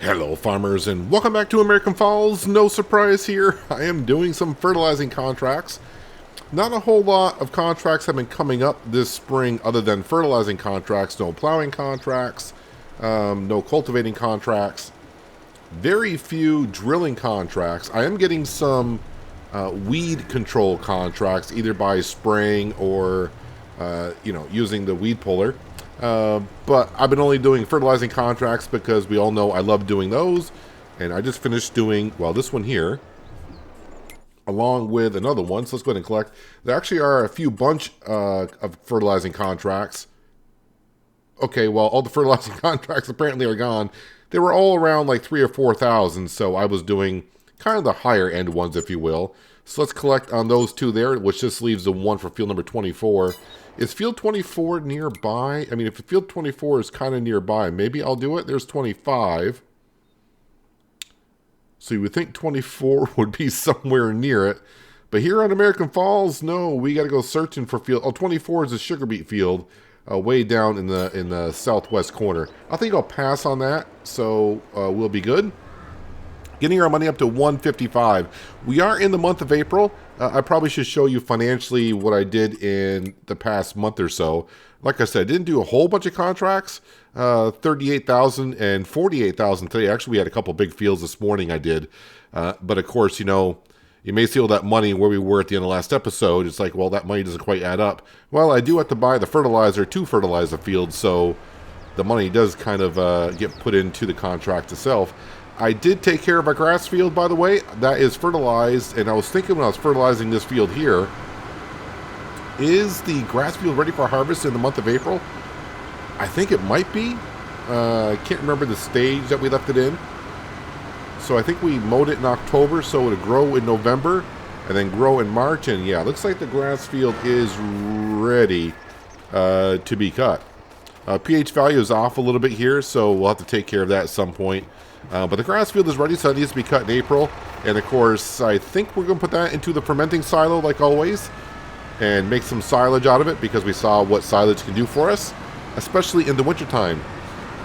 Hello farmers and welcome back to American Falls. No surprise here, I am doing some fertilizing contracts. Not a whole lot of contracts have been coming up this spring other than fertilizing contracts. No plowing contracts, no cultivating contracts, very few drilling contracts. I am getting some weed control contracts either by spraying or using the weed puller. But I've been only doing fertilizing contracts because we all know I love doing those. And I just finished doing, well, this one here, along with another one. So let's go ahead and collect. There actually are a few bunch of fertilizing contracts. Okay, well, all the fertilizing contracts apparently are gone. They were all around like 3,000 or 4,000. So I was doing kind of the higher end ones, if you will. So let's collect on those two there, which just leaves the one for field number 24. Is field 24 nearby? I mean, if field 24 is kind of nearby, maybe I'll do it. There's 25. So you would think 24 would be somewhere near it. But here on American Falls, no, we got to go searching for field. Oh, 24 is a sugar beet field way down in the southwest corner. I think I'll pass on that, so we'll be good. Getting our money up to 155. We are in the month of April. I probably should show you financially what I did in the past month or so. Like I said, I didn't do a whole bunch of contracts. 38,000 and 48,000 today. Actually, we had a couple big fields this morning I did. But of course, you may see all that money where we were at the end of last episode. It's like, well, that money doesn't quite add up. Well, I do have to buy the fertilizer to fertilize the field, so the money does kind of get put into the contract itself. I did take care of our grass field, by the way. That is fertilized, and I was thinking when I was fertilizing this field here, is the grass field ready for harvest in the month of April? I think it might be. I can't remember the stage that we left it in. So I think we mowed it in October, so it'll grow in November, and then grow in March, and yeah, it looks like the grass field is ready to be cut. pH value is off a little bit here, so we'll have to take care of that at some point. But the grass field is ready, so it needs to be cut in April. And of course, I think we're going to put that into the fermenting silo like always and make some silage out of it because we saw what silage can do for us, especially in the wintertime.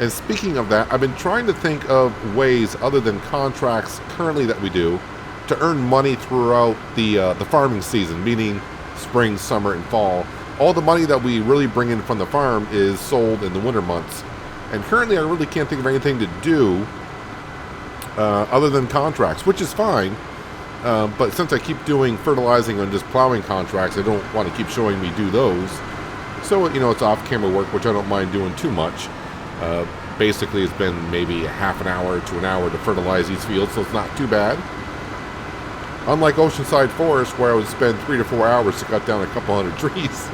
And speaking of that, I've been trying to think of ways other than contracts currently that we do to earn money throughout the farming season, meaning spring, summer, and fall. All the money that we really bring in from the farm is sold in the winter months. And currently, I really can't think of anything to do other than contracts, which is fine. But since I keep doing fertilizing and just plowing contracts, I don't want to keep showing me do those. So, it's off-camera work, which I don't mind doing too much. Basically, it's been maybe a half an hour to an hour to fertilize these fields, so it's not too bad. Unlike Oceanside Forest, where I would spend 3 to 4 hours to cut down a couple hundred trees.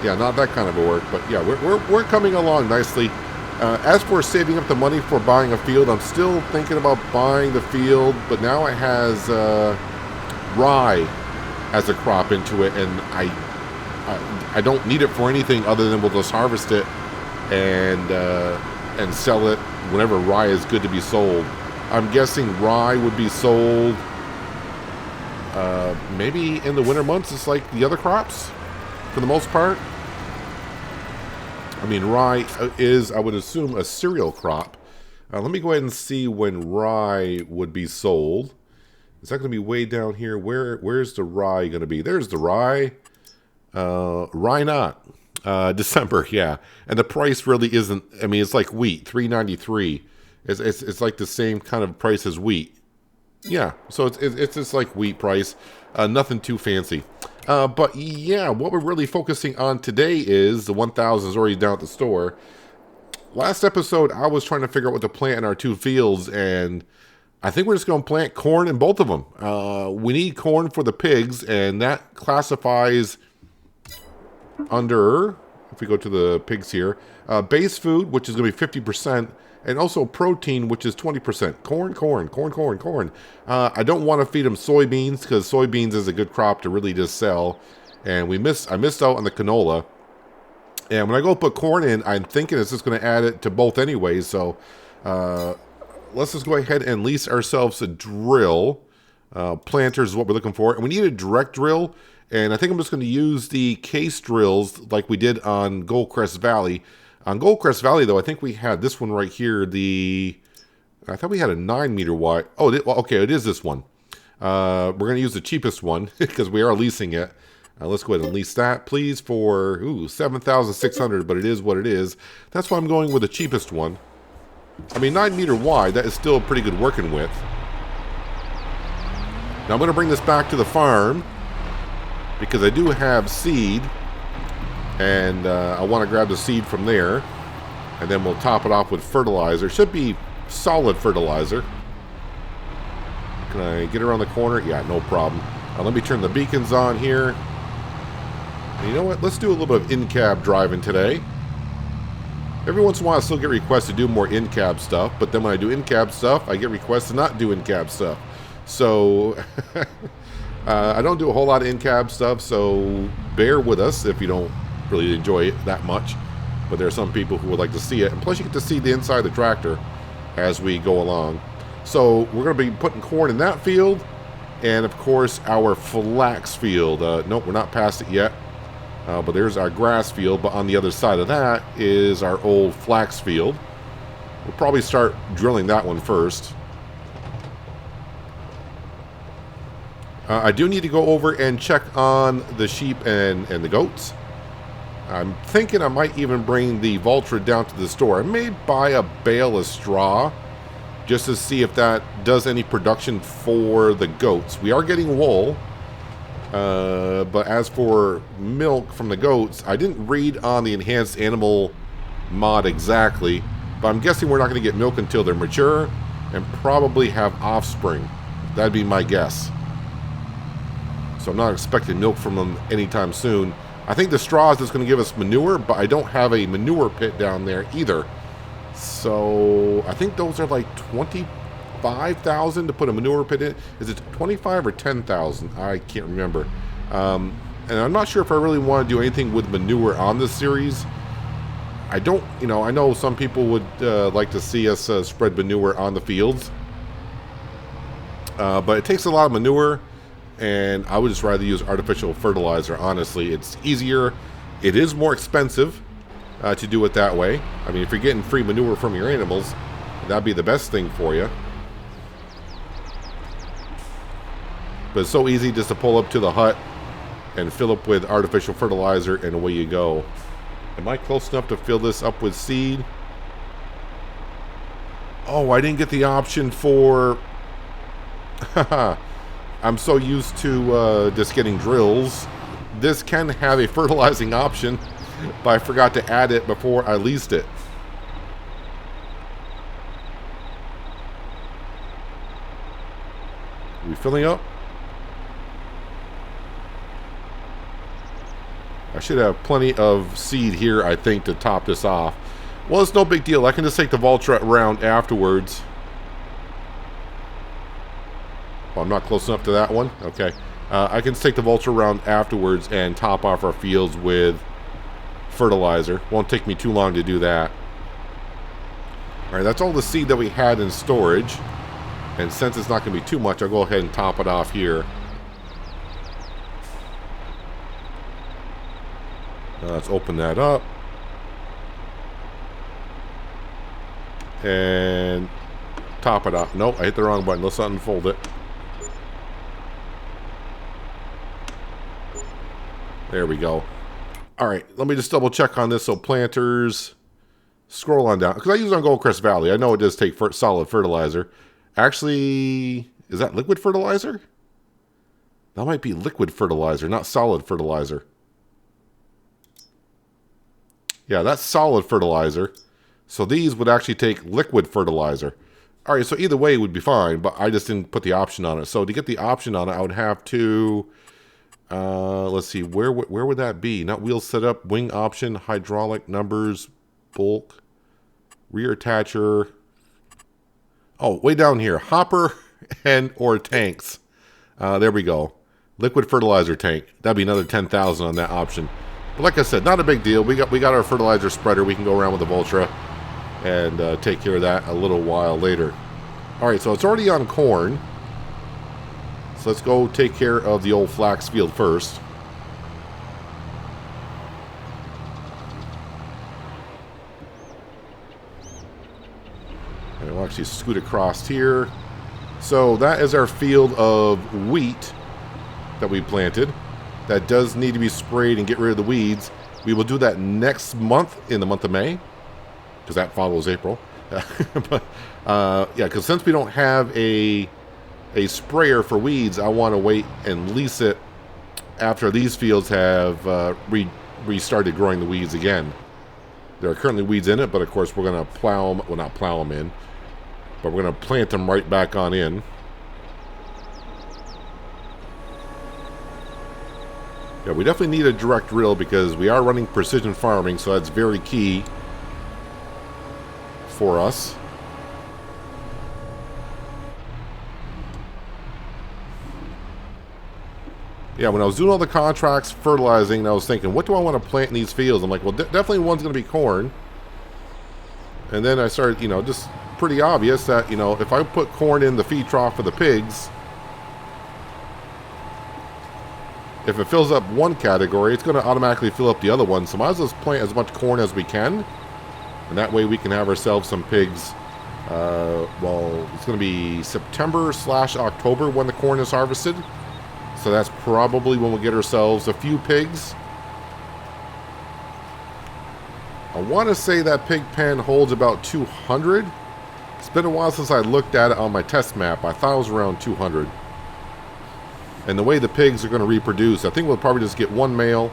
Yeah, not that kind of a work, but yeah, we're coming along nicely. As for saving up the money for buying a field, I'm still thinking about buying the field, but now it has rye as a crop into it, and I don't need it for anything other than we'll just harvest it and sell it whenever rye is good to be sold. I'm guessing rye would be sold maybe in the winter months. It's like the other crops for the most part. I mean, rye is, I would assume, a cereal crop. Let me go ahead and see when rye would be sold. Is that going to be way down here? Where's the rye going to be? There's the rye. Rye not. December, yeah. And the price really isn't, I mean, it's like wheat, $3.93. It's like the same kind of price as wheat. Yeah, so it's just like wheat price. Nothing too fancy. But yeah, what we're really focusing on today is the 1,000 is already down at the store. Last episode, I was trying to figure out what to plant in our two fields, and I think we're just going to plant corn in both of them. We need corn for the pigs, and that classifies under, if we go to the pigs here, base food, which is going to be 50%, and also protein, which is 20%. Corn. I don't want to feed them soybeans because soybeans is a good crop to really just sell. And I missed out on the canola. And when I go put corn in, I'm thinking it's just going to add it to both anyways. So let's just go ahead and lease ourselves a drill. Planters is what we're looking for. And we need a direct drill. And I think I'm just going to use the case drills like we did on Goldcrest Valley. On Goldcrest Valley, though, I think we had this one right here, the I thought we had a 9-meter wide. Oh, well, okay, it is this one. We're going to use the cheapest one because we are leasing it. Let's go ahead and lease that, please, for $7,600, but it is what it is. That's why I'm going with the cheapest one. I mean, 9-meter wide, that is still a pretty good working width. Now I'm going to bring this back to the farm because I do have seed, and I want to grab the seed from there, and then we'll top it off with fertilizer. It should be solid fertilizer. Can I get around the corner? Yeah, no problem. Let me turn the beacons on here. And you know what? Let's do a little bit of in-cab driving today. Every once in a while I still get requests to do more in-cab stuff, but then when I do in-cab stuff, I get requests to not do in-cab stuff. So I don't do a whole lot of in-cab stuff, so bear with us if you don't really enjoy it that much. But there are some people who would like to see it. And plus you get to see the inside of the tractor as we go along. So we're going to be putting corn in that field. And of course our flax field. Nope, we're not past it yet. But there's our grass field. But on the other side of that is our old flax field. We'll probably start drilling that one first. I do need to go over and check on the sheep and the goats. I'm thinking I might even bring the Vultra down to the store. I may buy a bale of straw just to see if that does any production for the goats. We are getting wool, but as for milk from the goats, I didn't read on the enhanced animal mod exactly, but I'm guessing we're not going to get milk until they're mature and probably have offspring. That'd be my guess. So I'm not expecting milk from them anytime soon. I think the straw is just going to give us manure, but I don't have a manure pit down there either. So I think those are like 25,000 to put a manure pit in. Is it 25 or 10,000? I can't remember. And I'm not sure if I really want to do anything with manure on this series. I don't, I know some people would like to see us spread manure on the fields. But it takes a lot of manure. And I would just rather use artificial fertilizer, honestly. It's easier. It is more expensive to do it that way. I mean, if you're getting free manure from your animals, that'd be the best thing for you. But it's so easy just to pull up to the hut and fill up with artificial fertilizer, and away you go. Am I close enough to fill this up with seed? Oh, I didn't get the option for... Haha. I'm so used to just getting drills. This can have a fertilizing option, but I forgot to add it before I leased it. Are we filling up? I should have plenty of seed here, I think, to top this off. Well, it's no big deal. I can just take the Vultra around afterwards. Oh, I'm not close enough to that one? Okay. I can take the Vultra around afterwards and top off our fields with fertilizer. Won't take me too long to do that. Alright, that's all the seed that we had in storage. And since it's not going to be too much, I'll go ahead and top it off here. Let's open that up. And top it off. Nope, I hit the wrong button. Let's unfold it. There we go. All right, let me just double check on this. So planters, scroll on down. Because I use it on Goldcrest Valley. I know it does take solid fertilizer. Actually, is that liquid fertilizer? That might be liquid fertilizer, not solid fertilizer. Yeah, that's solid fertilizer. So these would actually take liquid fertilizer. All right, so either way would be fine, but I just didn't put the option on it. So to get the option on it, I would have to... let's see, where would that be? Not wheel setup, wing option, hydraulic, numbers, bulk, rear attacher. Oh, way down here, hopper and or tanks. There we go. Liquid fertilizer tank. That'd be another 10,000 on that option. But like I said, not a big deal. We got our fertilizer spreader. We can go around with the Vultra and take care of that a little while later. All right, so it's already on corn. So let's go take care of the old flax field first. we'll actually scoot across here. So that is our field of wheat that we planted. That does need to be sprayed and get rid of the weeds. We will do that next month, in the month of May, because that follows April. But yeah, because since we don't have a sprayer for weeds, I want to wait and lease it after these fields have restarted growing the weeds again. There are currently weeds in it, but of course we're going to plow them, well, not plow them in, but we're going to plant them right back on in. Yeah, we definitely need a direct drill because we are running precision farming, so that's very key for us. Yeah, when I was doing all the contracts, fertilizing, I was thinking, what do I want to plant in these fields? I'm like, well, definitely one's going to be corn. And then I started, just pretty obvious that, if I put corn in the feed trough for the pigs, if it fills up one category, it's going to automatically fill up the other one. So might as well plant as much corn as we can. And that way we can have ourselves some pigs. Well, it's going to be September/October when the corn is harvested. So that's probably when we'll get ourselves a few pigs. I want to say that pig pen holds about 200. It's been a while since I looked at it on my test map. I thought it was around 200. And the way the pigs are going to reproduce, I think we'll probably just get one male.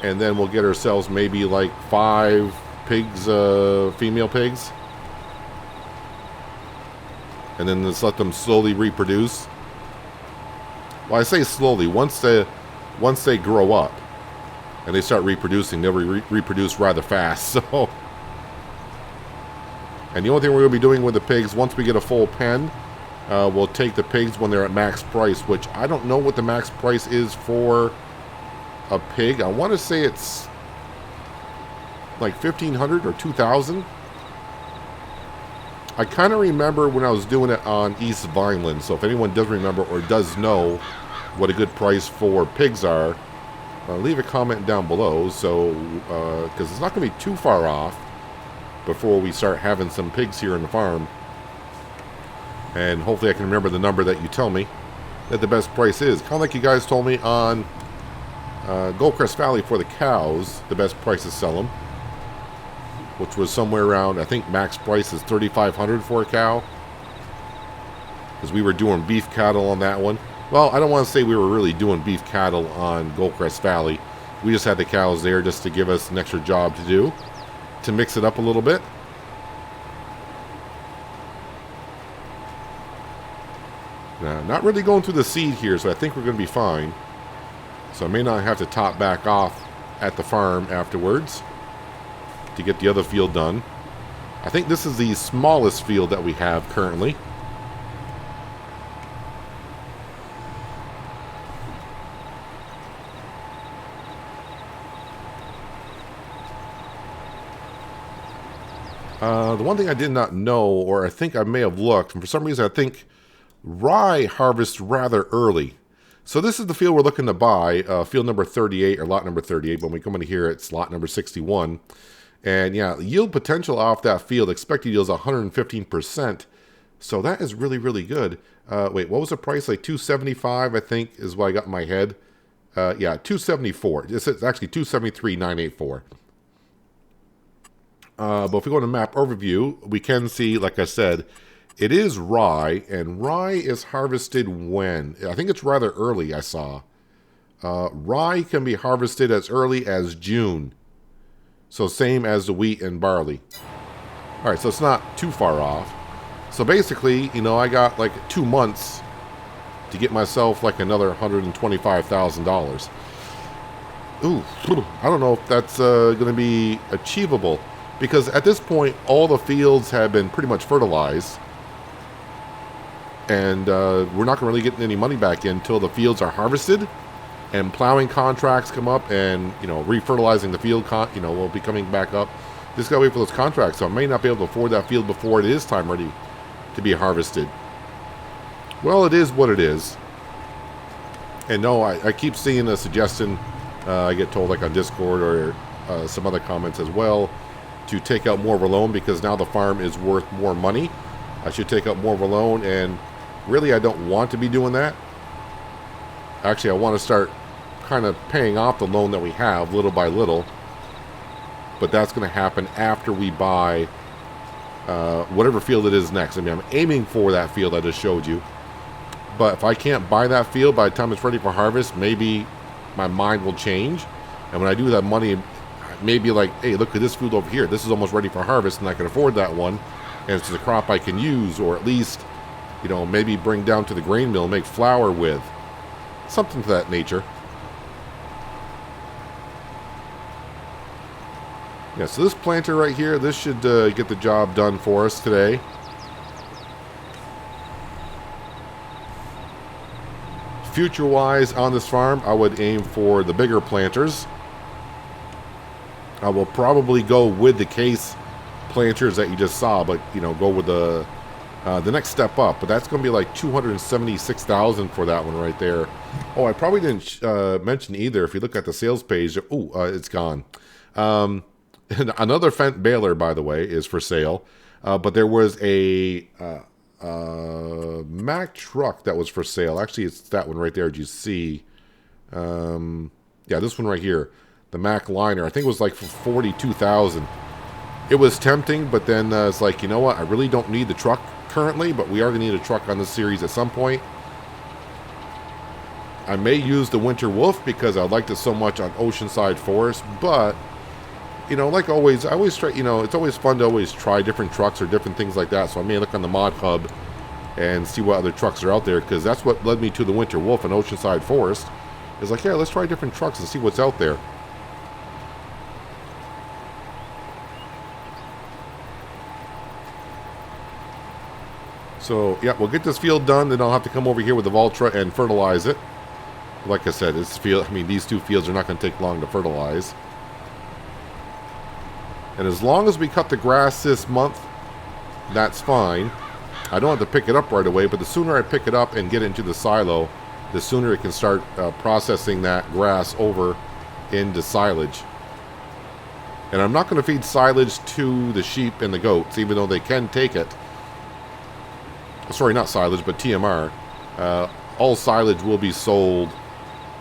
And then we'll get ourselves maybe like 5 pigs, female pigs. And then just let them slowly reproduce. Well, I say slowly. Once they grow up and they start reproducing, they'll reproduce rather fast. So, and the only thing we're going to be doing with the pigs, once we get a full pen, we'll take the pigs when they're at max price, which I don't know what the max price is for a pig. I want to say it's like $1,500 or $2,000. I kind of remember when I was doing it on East Vineland, so if anyone does remember or does know what a good price for pigs are, leave a comment down below, so because it's not going to be too far off before we start having some pigs here in the farm. And hopefully I can remember the number that you tell me that the best price is. Kind of like you guys told me on Goldcrest Valley for the cows, the best price to sell them, which was somewhere around, I think max price is $3,500 for a cow. Because we were doing beef cattle on that one. Well, I don't want to say we were really doing beef cattle on Goldcrest Valley. We just had the cows there just to give us an extra job to do, to mix it up a little bit. Now, not really going through the seed here, so I think we're going to be fine. So I may not have to top back off at the farm afterwards to get the other field done. I think this is the smallest field that we have currently. The one thing I did not know, or I think I may have looked, and for some reason I think rye harvests rather early. So this is the field we're looking to buy, field number 38, or lot number 38. When we come in here, it's lot number 61. And yeah, yield potential off that field, expected yield is 115%. So that is really, really good. Wait, what was the price? Like $275, I think, is what I got in my head. Yeah, $274. It's actually $273,984. But if we go to map overview, we can see, like I said, it is rye, and rye is harvested when? I think it's rather early, I saw. Rye can be harvested as early as June. So same as the wheat and barley. All right, so it's not too far off. So basically, I got like 2 months to get myself like another $125,000. Ooh, I don't know if that's going to be achievable. Because at this point, all the fields have been pretty much fertilized. And we're not going to really get any money back in until the fields are harvested. And plowing contracts come up and, refertilizing the field, will be coming back up. Just got to wait for those contracts. So I may not be able to afford that field before it is time ready to be harvested. Well, it is what it is. And no, I keep seeing a suggestion. I get told like on Discord or some other comments as well. to take out more of a loan because now the farm is worth more money. I should take out more of a loan, and really I don't want to be doing that. Actually, I want to start kind of paying off the loan that we have little by little. But that's going to happen after we buy whatever field it is next. I mean, I'm aiming for that field I just showed you. But if I can't buy that field by the time it's ready for harvest, maybe my mind will change. And when I do that money, maybe like, hey, look at this field over here. This is almost ready for harvest, and I can afford that one. And it's a crop I can use, or at least, you know, maybe bring down to the grain mill and make flour with. Something to that nature. Yeah, so this planter right here, this should get the job done for us today. Future-wise on this farm, I would aim for the bigger planters. I will probably go with the case planters that you just saw, but, you know, go with the next step up. But that's going to be like $276,000 for that one right there. Oh, I probably didn't mention either. If you look at the sales page, it's gone. Another Fendt baler, by the way, is for sale. But there was a Mack truck that was for sale. Actually, it's that one right there, as you see. Yeah, this one right here. The Mack liner. I think it was like for $42,000. It was tempting, but then it's like, you know what? I really don't need the truck currently, but we are going to need a truck on this series at some point. I may use the Winter Wolf because I liked it so much on Oceanside Forest, but, you know, like always, I always try, you know, it's always fun to always try different trucks or different things like that, so I may look on the Mod Hub and see what other trucks are out there, because that's what led me to the Winter Wolf and Oceanside Forest. It's like, yeah, let's try different trucks and see what's out there. So, yeah, we'll get this field done, then I'll have to come over here with the Valtra and fertilize it. Like I said, this field, I mean, these two fields are not going to take long to fertilize. And as long as we cut the grass this month, that's fine. I don't have to pick it up right away, but the sooner I pick it up and get it into the silo, the sooner it can start processing that grass over into silage. And I'm not going to feed silage to the sheep and the goats, even though they can take it. Sorry, not silage, but TMR. All silage will be sold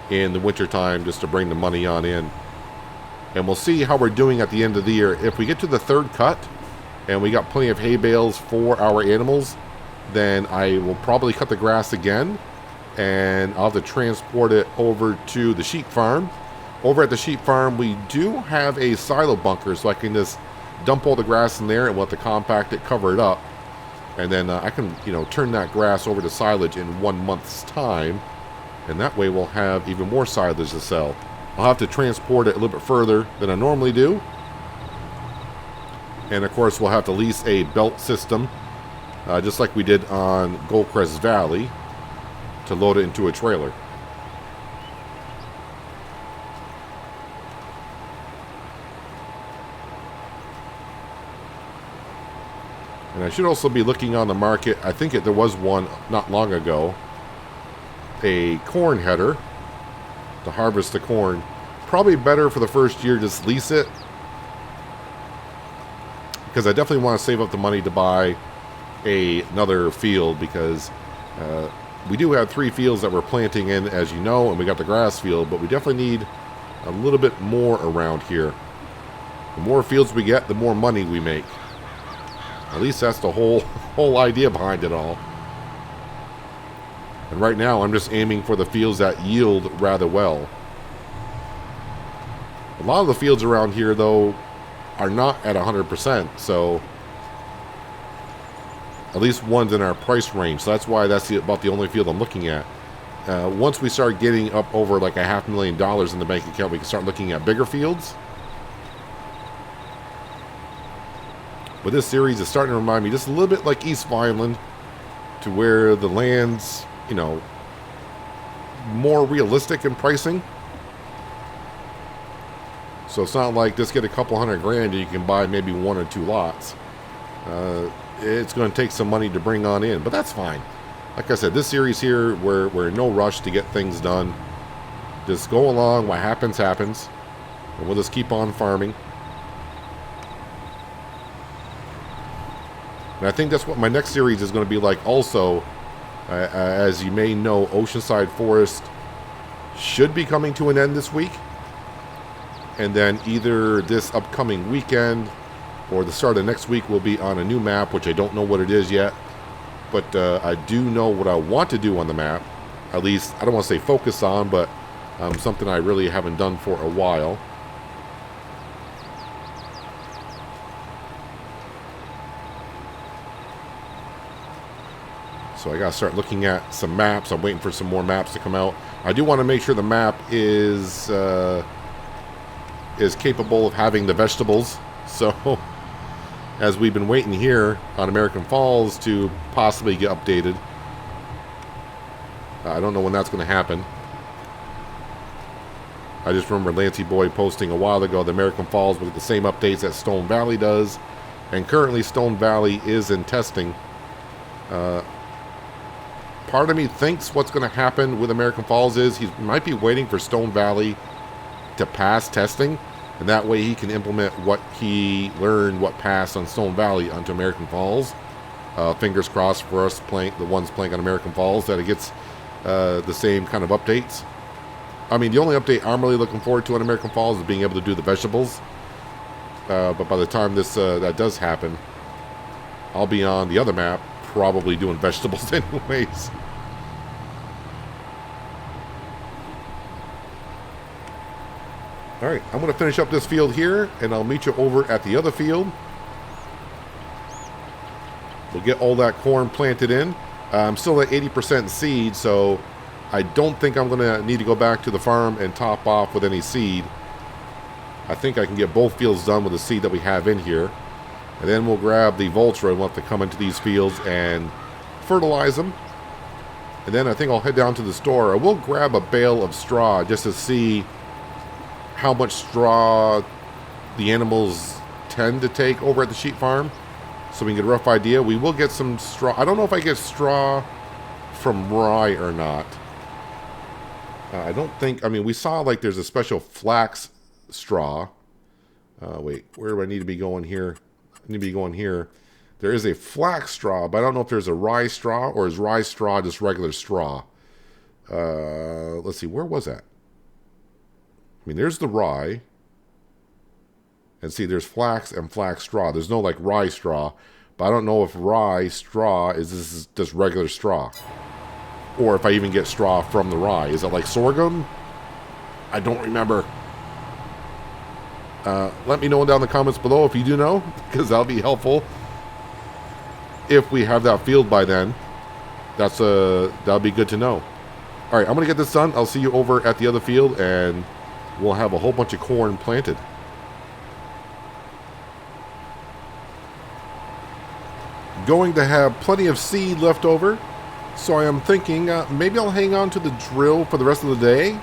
in the wintertime just to bring the money on in. And we'll see how we're doing at the end of the year. If we get to the third cut and we got plenty of hay bales for our animals, then I will probably cut the grass again, and I'll have to transport it over to the sheep farm. Over at the sheep farm, we do have a silo bunker, so I can just dump all the grass in there, and we'll have to compact it, cover it up. And then I can, you know, turn that grass over to silage in 1 month's time. And that way we'll have even more silage to sell. I'll have to transport it a little bit further than I normally do. And of course we'll have to lease a belt system, just like we did on Goldcrest Valley, to load it into a trailer. And I should also be looking on the market. I think there was one not long ago. A corn header to harvest the corn. Probably better for the first year just lease it, because I definitely want to save up the money to buy another field, because we do have 3 fields that we're planting in, as you know, and we got the grass field, but we definitely need a little bit more around here. The more fields we get, the more money we make. At least that's the whole idea behind it all. And right now, I'm just aiming for the fields that yield rather well. A lot of the fields around here, though, are not at 100%, so at least one's in our price range. So that's why that's about the only field I'm looking at. Once we start getting up over like $500,000 in the bank account, we can start looking at bigger fields. But this series is starting to remind me just a little bit like East Vineland, to where the land's, you know, more realistic in pricing. So it's not like just get a couple $100,000 and you can buy maybe 1 or 2 lots. It's going to take some money to bring on in, but that's fine. Like I said, this series here, we're in no rush to get things done. Just go along. What happens, happens. And we'll just keep on farming. And I think that's what my next series is going to be like also. As you may know, Oceanside Forest should be coming to an end this week. And then either this upcoming weekend or the start of next week will be on a new map, which I don't know what it is yet. But I do know what I want to do on the map. At least, I don't want to say focus on, but something I really haven't done for a while. So I got to start looking at some maps. I'm waiting for some more maps to come out. I do want to make sure the map is capable of having the vegetables. So as we've been waiting here on American Falls to possibly get updated, I don't know when that's going to happen. I just remember Lancey Boy posting a while ago that American Falls will get the same updates that Stone Valley does. And currently Stone Valley is in testing. Part of me thinks what's going to happen with American Falls is he might be waiting for Stone Valley to pass testing, and that way he can implement what he learned, what passed on Stone Valley onto American Falls. Fingers crossed for us the ones playing on American Falls, that it gets the same kind of updates. I mean, the only update I'm really looking forward to on American Falls is being able to do the vegetables. But by the time that does happen, I'll be on the other map, probably doing vegetables anyways. Alright, I'm going to finish up this field here, and I'll meet you over at the other field. We'll get all that corn planted in. I'm still at 80% seed, so I don't think I'm going to need to go back to the farm and top off with any seed. I think I can get both fields done with the seed that we have in here. And then we'll grab the Vulture and we'll have to come into these fields and fertilize them. And then I think I'll head down to the store. I will grab a bale of straw just to see how much straw the animals tend to take over at the sheep farm, so we can get a rough idea. We will get some straw. I don't know if I get straw from rye or not. I don't think, I mean, we saw like there's a special flax straw. Wait, where do I need to be going here? I need to be going here. There is a flax straw, but I don't know if there's a rye straw, or is rye straw just regular straw? Let's see, where was that? I mean, there's the rye. And see, there's flax and flax straw. There's no like rye straw, but I don't know if rye straw is just regular straw, or if I even get straw from the rye. Is it like sorghum? I don't remember. Let me know down in the comments below if you do know, because that'll be helpful. If we have that field by then, that'll be good to know. All right, I'm gonna get this done. I'll see you over at the other field, and we'll have a whole bunch of corn planted. Going to have plenty of seed left over, so I am thinking maybe I'll hang on to the drill for the rest of the day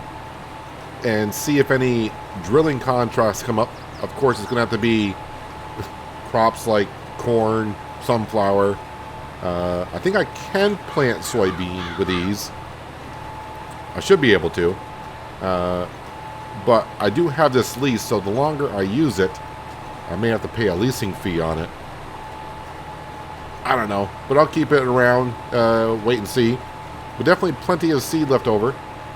and see if any drilling contracts come up. Of course, it's going to have to be crops like corn, sunflower. I think I can plant soybean with these. I should be able to. But I do have this lease, so the longer I use it, I may have to pay a leasing fee on it. I don't know, but I'll keep it around, wait and see. But definitely plenty of seed left over.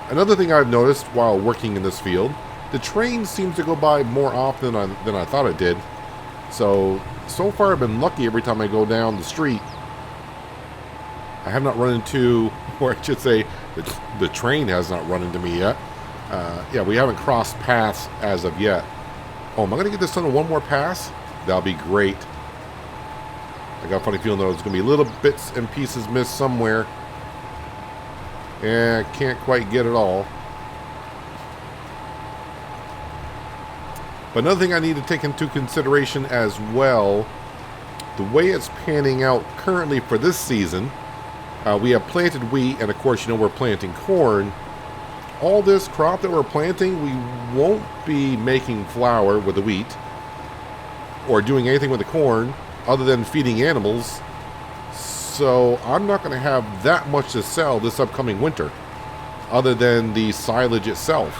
Another thing I've noticed while working in this field, the train seems to go by more often than I thought it did. So far I've been lucky every time I go down the street. I have not run into, or I should say, the train has not run into me yet. Yeah, we haven't crossed paths as of yet. Oh, am I going to get this done in one more pass? That'll be great. I got a funny feeling there's going to be little bits and pieces missed somewhere. Yeah, can't quite get it all. But another thing I need to take into consideration as well, the way it's panning out currently for this season, we have planted wheat, and of course, you know, we're planting corn. All this crop that we're planting, we won't be making flour with the wheat or doing anything with the corn other than feeding animals. So I'm not going to have that much to sell this upcoming winter other than the silage itself.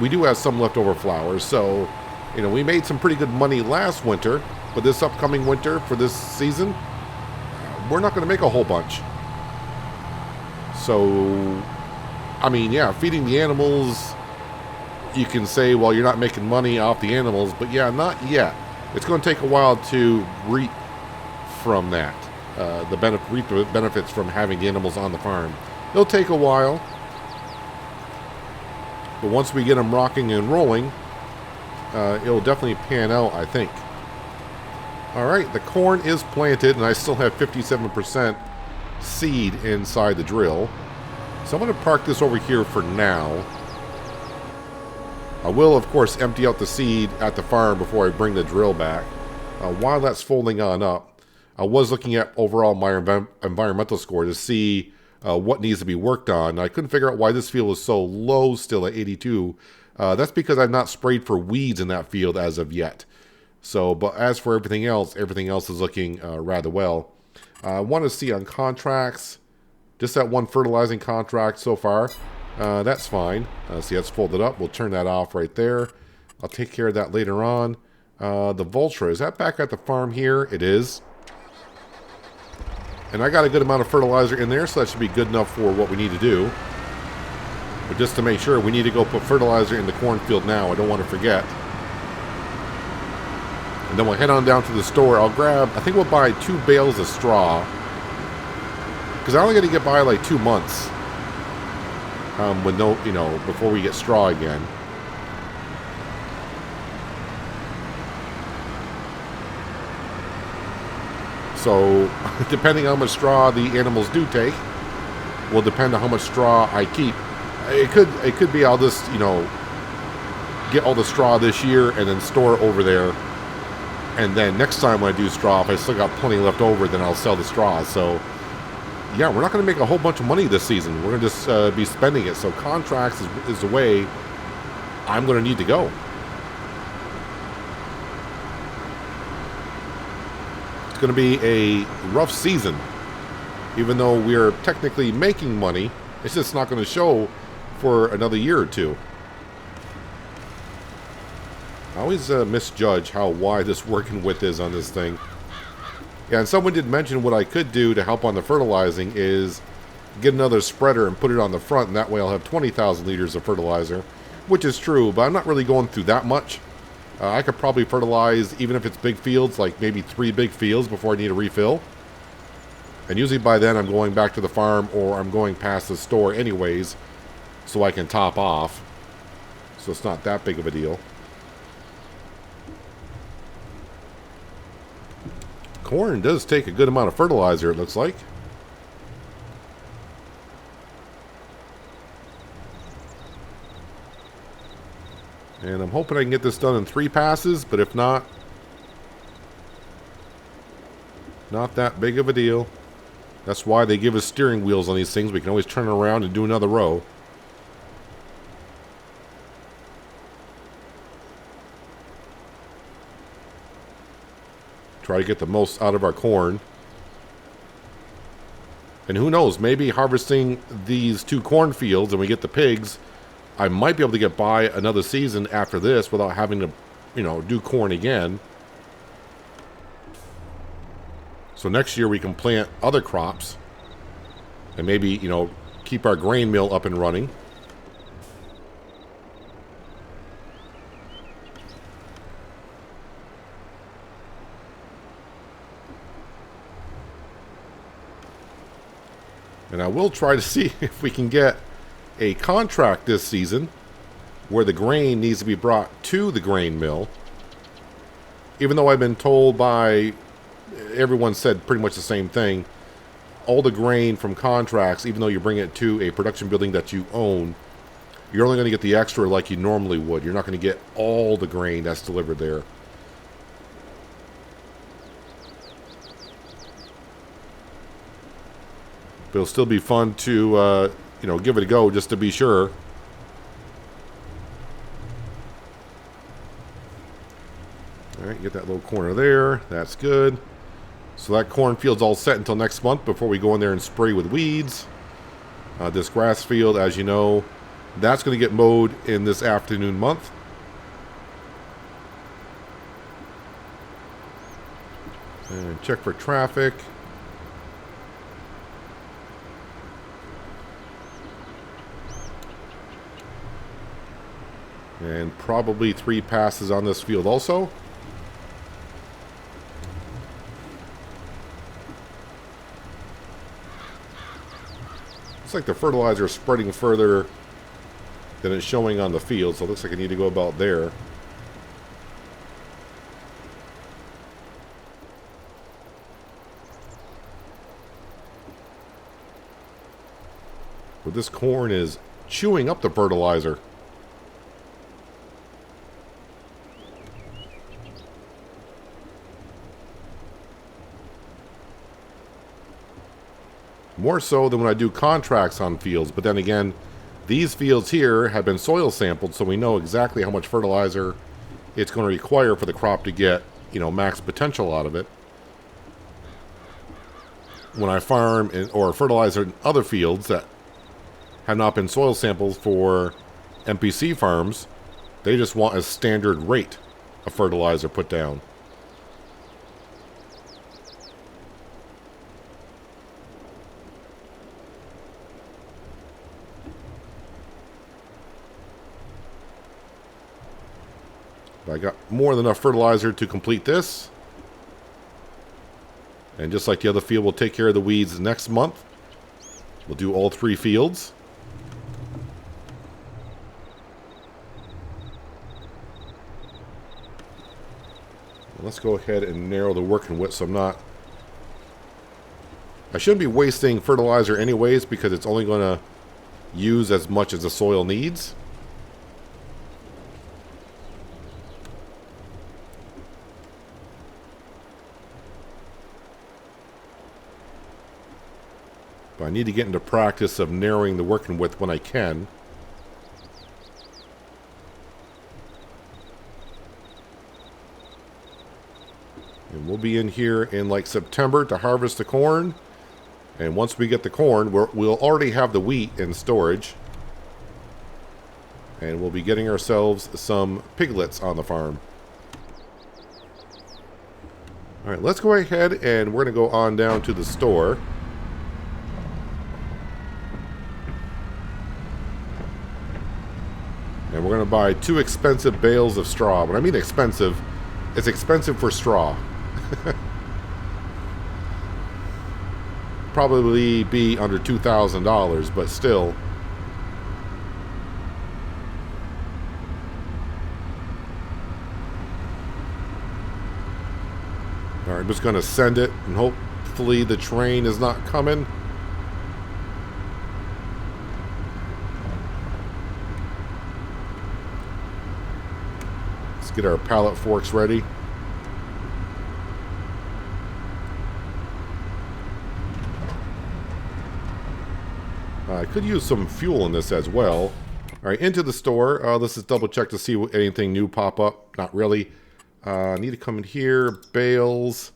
We do have some leftover flour, so you know, we made some pretty good money last winter but this upcoming winter for this season, we're not going to make a whole bunch. So, I mean, yeah, feeding the animals, you can say, well, you're not making money off the animals, but yeah, not yet. It's going to take a while to reap from that, reap the benefits from having the animals on the farm. It'll take a while, but once we get them rocking and rolling, it'll definitely pan out, I think. All right, the corn is planted, and I still have 57% seed inside the drill. So I'm going to park this over here for now. I will, of course, empty out the seed at the farm before I bring the drill back. While that's folding on up, I was looking at overall my environmental score to see what needs to be worked on. I couldn't figure out why this field was so low still at 82. That's because I've not sprayed for weeds in that field as of yet. So, but as for everything else is looking rather well. I want to see on contracts, just that one fertilizing contract so far. That's fine. See, that's folded up. We'll turn that off right there. I'll take care of that later on. The Vultra, is that back at the farm here? It is. And I got a good amount of fertilizer in there, so that should be good enough for what we need to do. But just to make sure, we need to go put fertilizer in the cornfield now. I don't want to forget. And then we'll head on down to the store. I'll grab, I think we'll buy 2 bales of straw. Because I only got to get by like 2 months. With no, before we get straw again. So, depending on how much straw the animals do take, will depend on how much straw I keep. It could be I'll just, get all the straw this year and then store it over there. And then next time when I do straw, if I still got plenty left over, then I'll sell the straw. So, yeah, we're not going to make a whole bunch of money this season. We're going to just be spending it. So contracts is the way I'm going to need to go. It's going to be a rough season. Even though we're technically making money, it's just not going to show for another year or two. I always misjudge how wide this working width is on this thing. Yeah, and someone did mention what I could do to help on the fertilizing is get another spreader and put it on the front, and that way I'll have 20,000 liters of fertilizer, which is true, but I'm not really going through that much. I could probably fertilize, even if it's big fields, like maybe 3 big fields before I need a refill. And usually by then I'm going back to the farm or I'm going past the store anyways, so I can top off. So it's not that big of a deal. Corn does take a good amount of fertilizer, it looks like. And I'm hoping I can get this done in 3 passes, but if not, not that big of a deal. That's why they give us steering wheels on these things. We can always turn around and do another row. Try to get the most out of our corn. And who knows, maybe harvesting these 2 cornfields and we get the pigs, I might be able to get by another season after this without having to, do corn again. So next year we can plant other crops and maybe, keep our grain mill up and running. And I will try to see if we can get a contract this season where the grain needs to be brought to the grain mill. Even though I've been told by everyone said pretty much the same thing. All the grain from contracts, even though you bring it to a production building that you own, you're only going to get the extra like you normally would. You're not going to get all the grain that's delivered there. But it'll still be fun to, give it a go just to be sure. All right, get that little corner there. That's good. So that cornfield's all set until next month before we go in there and spray with weeds. This grass field, as you know, that's going to get mowed in this afternoon month. And check for traffic. And probably 3 passes on this field also. Looks like the fertilizer is spreading further than it's showing on the field, so it looks like I need to go about there. But this corn is chewing up the fertilizer. More so than when I do contracts on fields. But then again, these fields here have been soil sampled, so we know exactly how much fertilizer it's going to require for the crop to get, you know, max potential out of it. When I farm or fertilize in other fields that have not been soil sampled for MPC farms, they just want a standard rate of fertilizer put down. I got more than enough fertilizer to complete this. And just like the other field, we'll take care of the weeds next month. We'll do all 3 fields. Let's go ahead and narrow the working width so I shouldn't be wasting fertilizer anyways because it's only going to use as much as the soil needs. But I need to get into practice of narrowing the working width when I can. And we'll be in here in like September to harvest the corn. And once we get the corn, we'll already have the wheat in storage. And we'll be getting ourselves some piglets on the farm. Alright, let's go ahead and we're going to go on down to the store. And we're going to buy 2 expensive bales of straw. When I mean expensive, it's expensive for straw. Probably be under $2,000, but still. Alright, I'm just going to send it, and hopefully the train is not coming. Let's get our pallet forks ready. I could use some fuel in this as well. Alright, into the store. Let's just double check to see anything new pop up. Not really. I need to come in here. Bales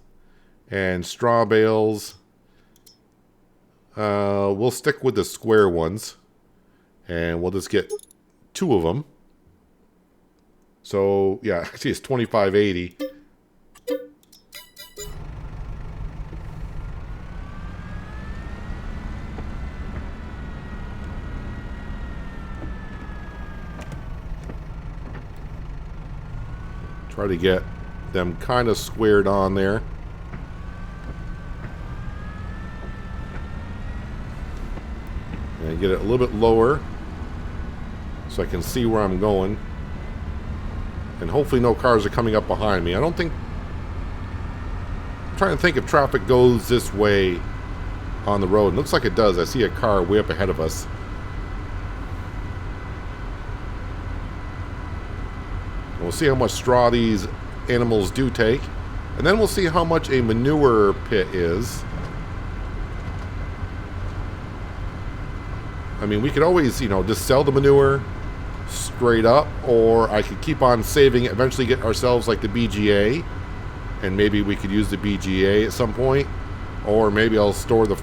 and straw bales. We'll stick with the square ones. And we'll just get 2 of them. So, yeah, actually it's $25.80. Try to get them kind of squared on there. And get it a little bit lower so I can see where I'm going. And hopefully no cars are coming up behind me. I'm trying to think if traffic goes this way on the road. It looks like it does. I see a car way up ahead of us. We'll see how much straw these animals do take. And then we'll see how much a manure pit is. I mean, we could always, you know, just sell the manure straight up. Or I could keep on saving it, eventually get ourselves like the BGA. And maybe we could use the BGA at some point. Or maybe I'll store the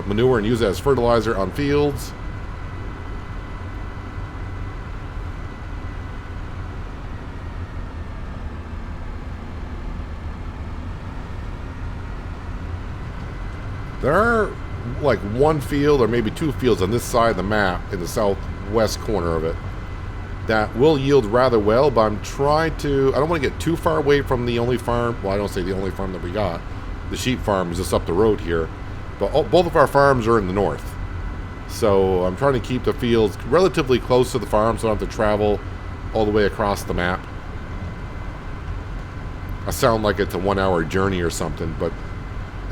manure and use it as fertilizer on fields. There are like one field or maybe two fields on this side of the map in the southwest corner of it that will yield rather well, but I'm trying to, I don't want to get too far away from the only farm. Well, I don't say the only farm that we got. The sheep farm is just up the road here. But both of our farms are in the north. So I'm trying to keep the fields relatively close to the farm so I don't have to travel all the way across the map. I sound like it's a 1 hour journey or something, but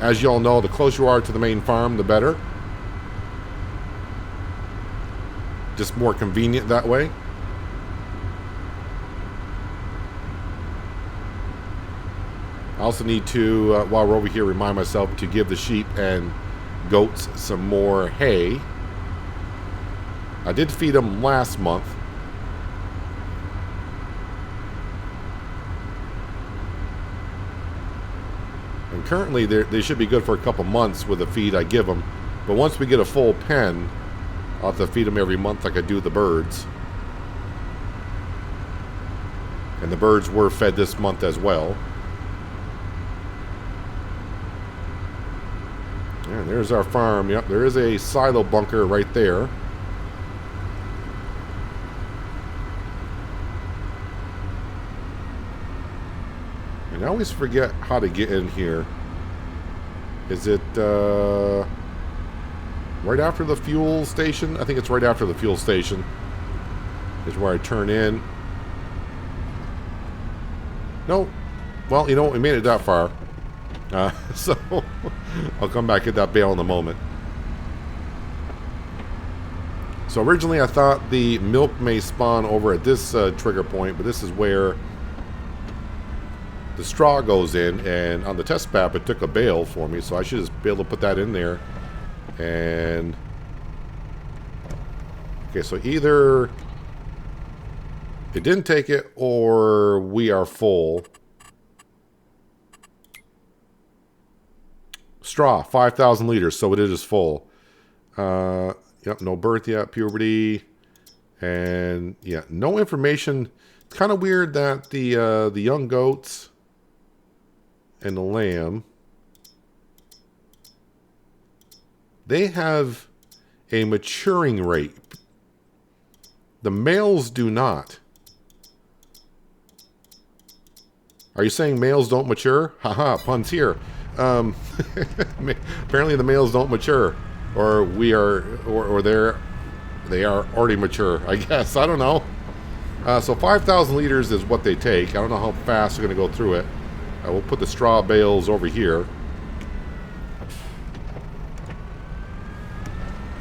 as you all know, the closer you are to the main farm, the better. Just more convenient that way. I also need to, while we're over here, remind myself to give the sheep and goats some more hay. I did feed them last month. And currently, they should be good for a couple months with the feed I give them. But once we get a full pen, I'll have to feed them every month like I do the birds. And the birds were fed this month as well. And there's our farm. Yep, there is a silo bunker right there. And I always forget how to get in here. Is it right after the fuel station? I think it's right after the fuel station is where I turn in. No. Well, you know what? We made it that far. So I'll come back at that bale in a moment. So originally I thought the milk may spawn over at this trigger point, but this is where the straw goes in, and on the test map it took a bale for me, so I should just be able to put that in there. And okay, so either it didn't take it or we are full. Straw, 5,000 liters, so it is full. Yep, no birth yet, puberty, and yeah, no information. It's kind of weird that the young goats and the lamb, they have a maturing rate. The males do not. Are you saying males don't mature? Haha, puns here. Apparently the males don't mature, or we are, or they are already mature, I guess. I don't know. So 5,000 liters is what they take. I don't know how fast they're going to go through it. We'll put the straw bales over here.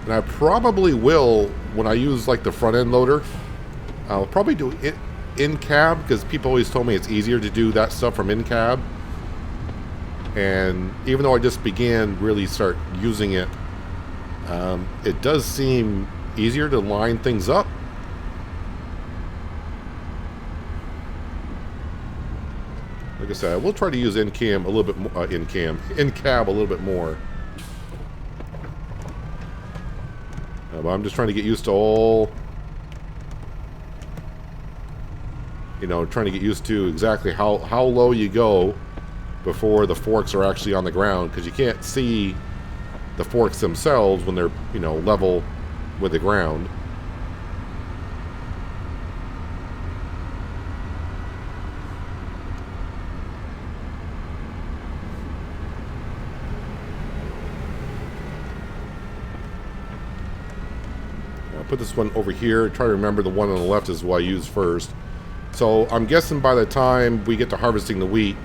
And I probably will, when I use like the front end loader, I'll probably do it in cab, because people always told me it's easier to do that stuff from in cab. And even though I just began really start using it, it does seem easier to line things up. Like I said, we'll try to use in-cab a little bit more, in-cab a little bit more. But I'm just trying to get used to all, you know, trying to get used to exactly how low you go before the forks are actually on the ground, because you can't see the forks themselves when they're, you know, level with the ground. I'll put this one over here. Try to remember the one on the left is what I use first. So I'm guessing by the time we get to harvesting the wheat,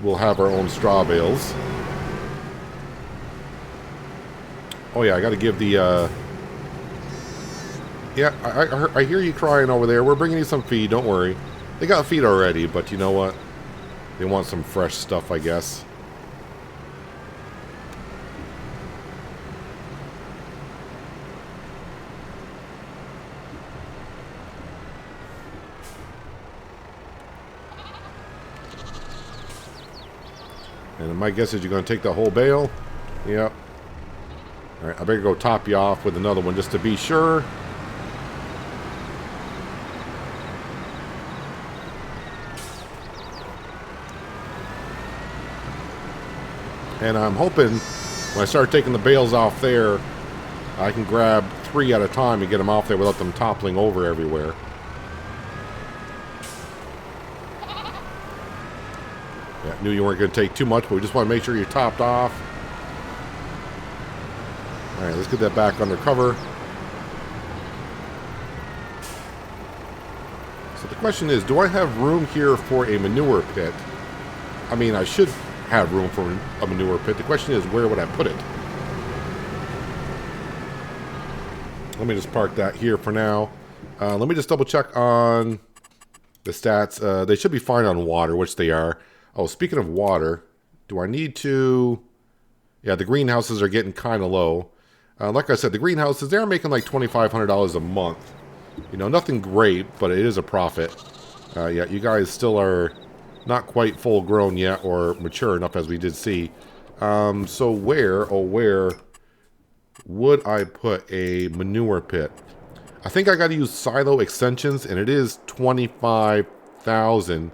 we'll have our own straw bales. Oh yeah, I got to give the. Yeah, I hear you crying over there. We're bringing you some feed. Don't worry. They got feed already, but you know what? They want some fresh stuff, I guess. And my guess is you're going to take the whole bale. Yep. All right, I better go top you off with another one just to be sure. And I'm hoping when I start taking the bales off there, I can grab 3 at a time and get them off there without them toppling over everywhere. Yeah, knew you weren't going to take too much, but we just want to make sure you're topped off. All right, let's get that back under cover. So the question is, do I have room here for a manure pit? I mean, I should have room for a manure pit. The question is, where would I put it? Let me just park that here for now. Let me just double check on the stats. They should be fine on water, which they are. Oh, speaking of water, do I need to... Yeah, the greenhouses are getting kind of low. Like I said, the greenhouses, they're making like $2,500 a month. You know, nothing great, but it is a profit. Yeah, you guys still are not quite full grown yet or mature enough, as we did see. So where would I put a manure pit? I think I got to use silo extensions, and it is $25,000.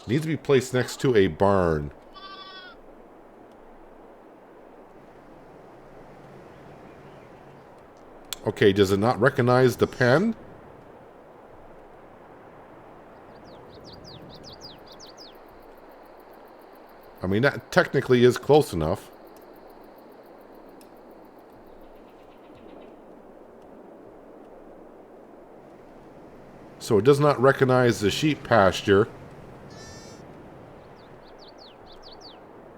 Needs to be placed next to a barn. Okay, does it not recognize the pen? I mean, that technically is close enough. So it does not recognize the sheep pasture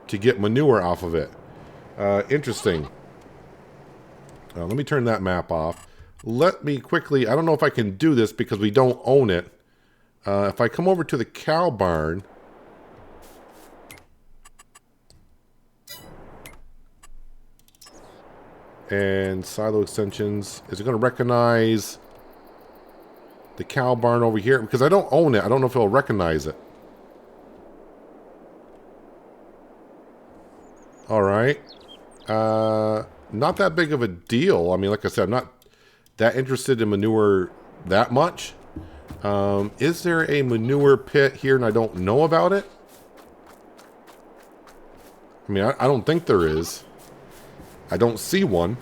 to get manure off of it. Interesting. Let me turn that map off. Let me quickly... I don't know if I can do this because we don't own it. If I come over to the cow barn... and silo extensions... Is it going to recognize the cow barn over here? Because I don't own it. I don't know if it'll recognize it. Alright. Not that big of a deal. I mean, like I said, I'm not that interested in manure that much. Is there a manure pit here and I don't know about it? I mean, I don't think there is. I don't see one.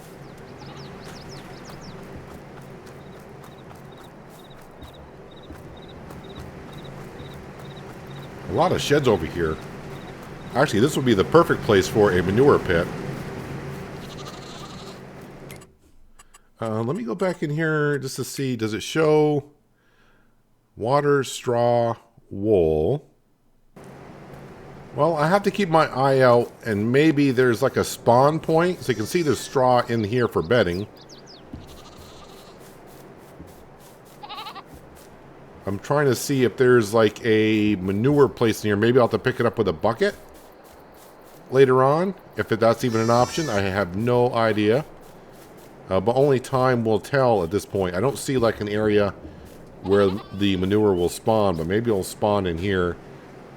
A lot of sheds over here. Actually, this would be the perfect place for a manure pit. Let me go back in here just to see. Does it show water, straw, wool? Well, I have to keep my eye out, and maybe there's like a spawn point. So you can see there's straw in here for bedding. I'm trying to see if there's like a manure place in here. Maybe I'll have to pick it up with a bucket later on. If that's even an option, I have no idea. But only time will tell at this point. I don't see like an area where the manure will spawn, but maybe it'll spawn in here.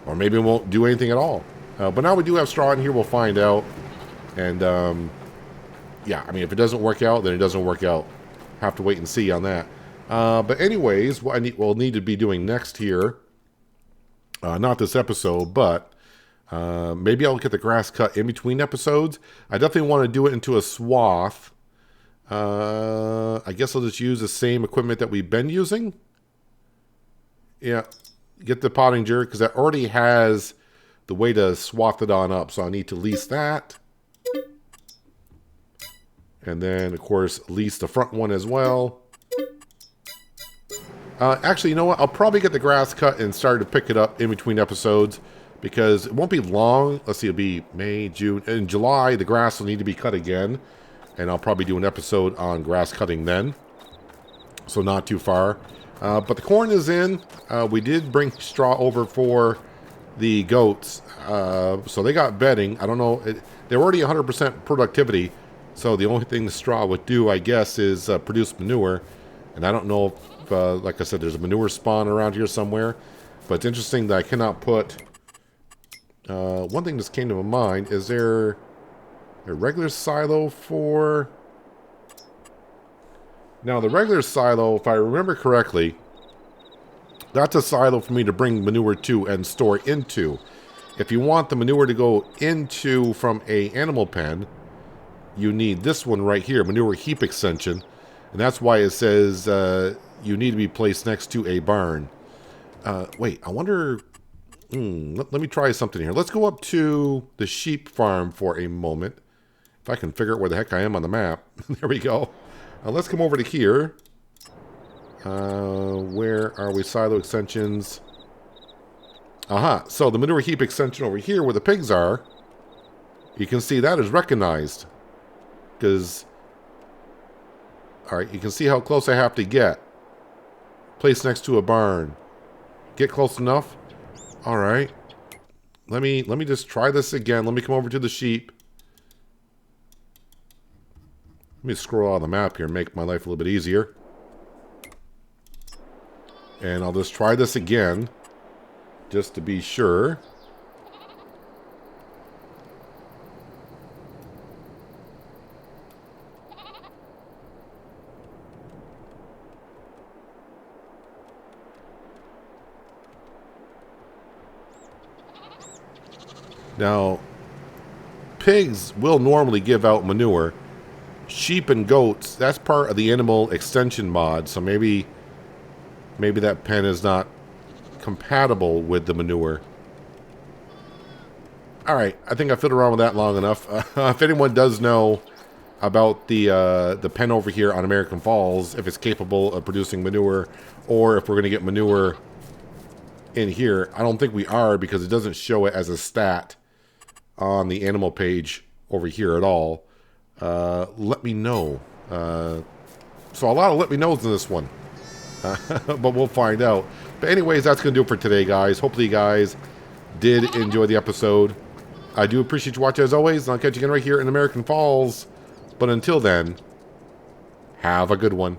Or maybe it won't do anything at all. But now we do have straw in here. We'll find out. And, yeah, I mean, if it doesn't work out, then it doesn't work out. Have to wait and see on that. But anyways, what we'll need to be doing next here, not this episode, but maybe I'll get the grass cut in between episodes. I definitely want to do it into a swath. I guess I'll just use the same equipment that we've been using. Yeah, get the pottinger because that already has the way to swath it on up. So I need to lease that. And then, of course, lease the front one as well. Actually, you know what? I'll probably get the grass cut and start to pick it up in between episodes because it won't be long. Let's see, it'll be May, June. In July, the grass will need to be cut again. And I'll probably do an episode on grass cutting then. So not too far. But the corn is in. We did bring straw over for the goats. So they got bedding. I don't know. They're already 100% productivity. So the only thing the straw would do, I guess, is produce manure. And I don't know if, like I said, there's a manure spawn around here somewhere. But it's interesting that I cannot put... one thing that came to my mind, is there a regular silo for... Now, the regular silo, if I remember correctly, that's a silo for me to bring manure to and store into. If you want the manure to go into from a animal pen, you need this one right here, manure heap extension. And that's why it says you need to be placed next to a barn. Wait, I wonder... let me try something here. Let's go up to the sheep farm for a moment. If I can figure out where the heck I am on the map. There we go. Let's come over to here. Where are we? Silo extensions. Aha. So the manure heap extension over here where the pigs are, you can see that is recognized. Because, alright, you can see how close I have to get. Placed next to a barn. Get close enough? Alright. Let me just try this again. Let me come over to the sheep. Let me scroll out the map here and make my life a little bit easier. And I'll just try this again. Just to be sure. Now, pigs will normally give out manure. Sheep and goats, that's part of the animal extension mod, so maybe that pen is not compatible with the manure. Alright, I think I fiddled around with that long enough. If anyone does know about the pen over here on American Falls, if it's capable of producing manure, or if we're going to get manure in here, I don't think we are because it doesn't show it as a stat on the animal page over here at all. Let me know. So a lot of let me knows in this one. But we'll find out. But anyways, that's going to do it for today, guys. Hopefully you guys did enjoy the episode. I do appreciate you watching as always, and I'll catch you again right here in American Falls. But until then, have a good one.